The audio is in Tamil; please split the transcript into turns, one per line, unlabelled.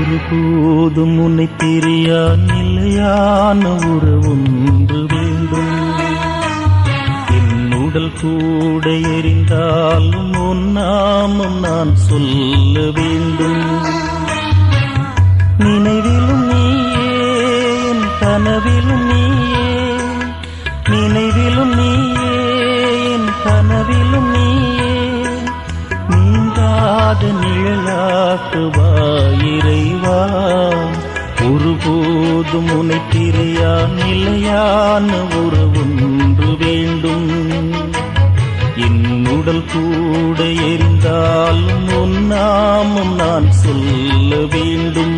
ஒருபோதும் உன்னை பிரியா நிலையான உறவொன்று வேண்டும். என் உடல் கூட எரிந்தாலும் உன் நாமம் நான் சொல்ல வேண்டும். நினைவிலும் நீயே, என் கனவிலும் நீயே, நினைவிலும் நீயே, என் கனவிலும் நீயே, நீங்காத நிழலாக்குவா இறைவா. ஒருபோதும் உன்னை பிரியா நிலையான உறவொன்று வேண்டும். என் உடல் கூட எரிந்தாலும் உன் நாமம் நான் சொல்ல வேண்டும்.